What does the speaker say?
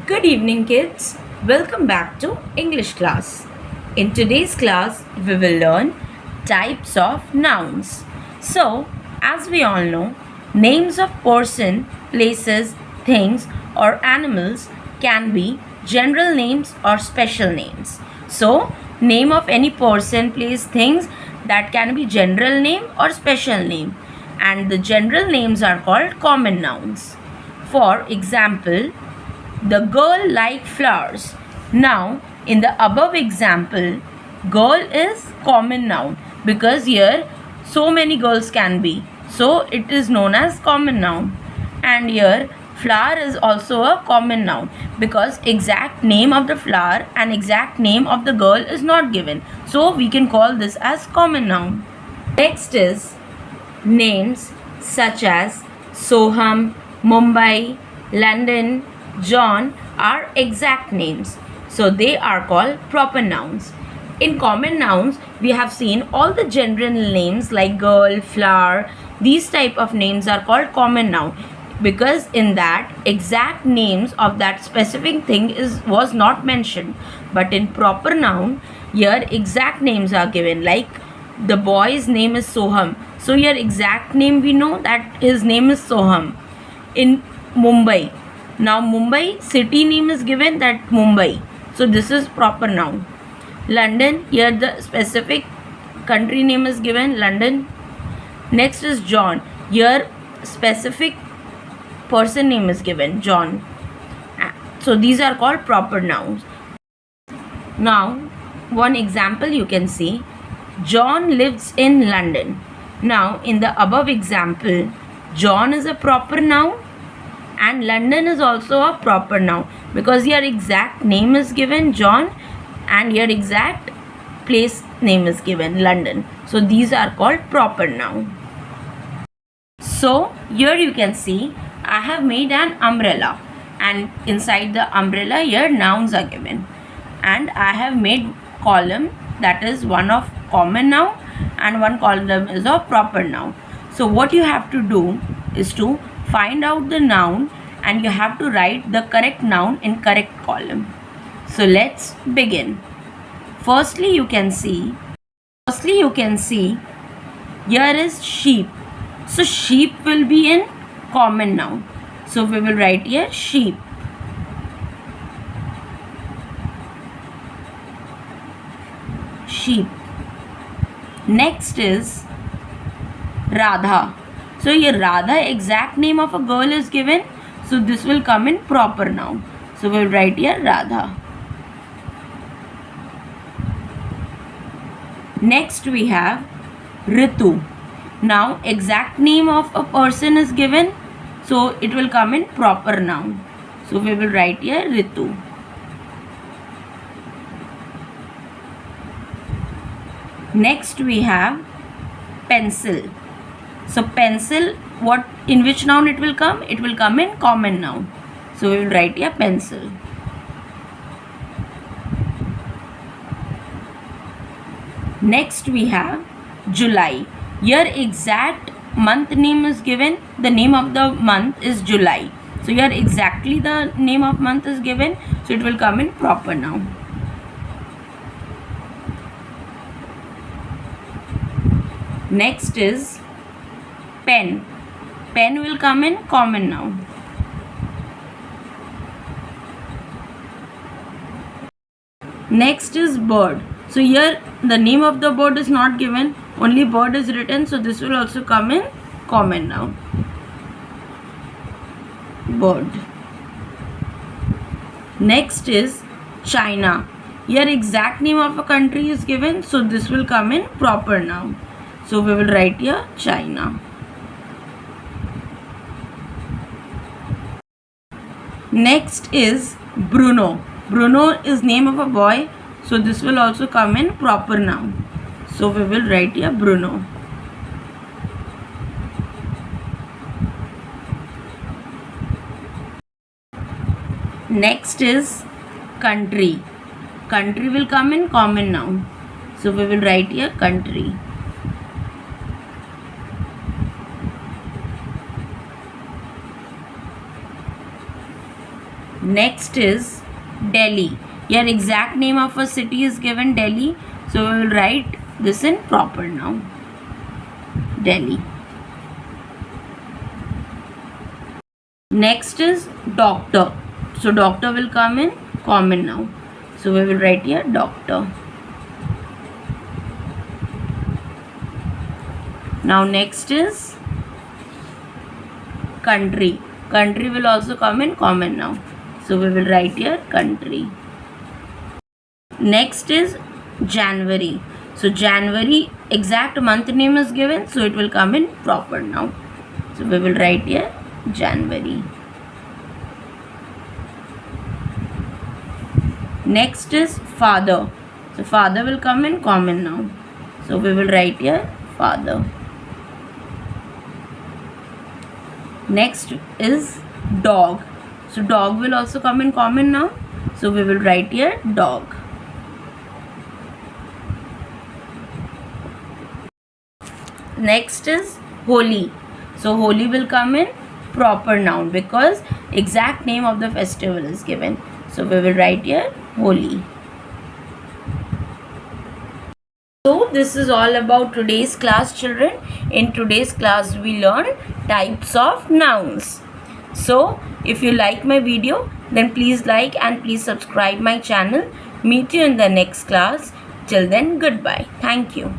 Good evening, kids. Welcome back to English class. In today's class, we will learn types of nouns. So, as we all know, names of person, places, things, or animals can be general names or special names. So, name of any person, place, things that can be general name or special name. And the general names are called common nouns. For example, the girl liked flowers. Now, in the above example, girl is common noun because here so many girls can be. So, it is known as common noun. And here, flower is also a common noun because exact name of the flower and exact name of the girl is not given. So, we can call this as common noun. Next is names such as Soham, Mumbai, London, John are exact names. So they are called proper nouns. In common nouns, we have seen all the general names like girl, flower, these type of names are called common noun because in that exact names of that specific thing was not mentioned. But in proper noun, here exact names are given like the boy's name is Soham. So here exact name we know that his name is Soham. In Mumbai, now Mumbai city name is given that Mumbai. So this is proper noun. London, here the specific country name is given London. Next is John. Here specific person name is given John. So these are called proper nouns. Now one example you can see, John lives in London. Now in the above example, John is a proper noun and London is also a proper noun because your exact name is given John and your exact place name is given London. So these are called proper noun. So here you can see I have made an umbrella and inside the umbrella here nouns are given and I have made column that is one of common noun and one column is of proper noun. So what you have to do is to find out the noun and you have to write the correct noun in correct column. So let's begin. Firstly you can see here is sheep. So sheep will be in common noun. So we will write here sheep. Sheep. Next is Radha. So here Radha exact name of a girl is given. So this will come in proper noun. So we will write here Radha. Next we have Ritu. Now exact name of a person is given. So it will come in proper noun. So we will write here Ritu. Next we have pencil. So pencil, what in which noun it will come? It will come in common noun. So we will write here pencil. Next we have July. Here exact month name is given. The name of the month is July. So here exactly the name of month is given. So it will come in proper noun. Next is pen. Pen will come in common noun. Next is bird. So here the name of the bird is not given, only bird is written. So this will also come in common noun. Bird. Next is China. Here exact name of a country is given. So this will come in proper noun. So we will write here China. Next is Bruno. Bruno is name of a boy. So this will also come in proper noun. So we will write here Bruno. Next is country. Country will come in common noun. So we will write here country. Next is Delhi. Your exact name of a city is given, Delhi. So we will write this in proper noun. Delhi. Next is doctor. So doctor will come in common noun. So we will write here doctor. Now next is country. Country will also come in common noun. So we will write here country. Next is January. So January exact month name is given, so it will come in proper noun. So we will write here January. Next is father. So father will come in common noun. So we will write here father. Next is dog. So dog will also come in common noun. So we will write here dog. Next is Holi. So Holi will come in proper noun because exact name of the festival is given. So we will write here Holi. So this is all about today's class, children. In today's class we learn types of nouns. So if you like my video, then please like and please subscribe my channel. Meet you in the next class. Till then, goodbye. Thank you.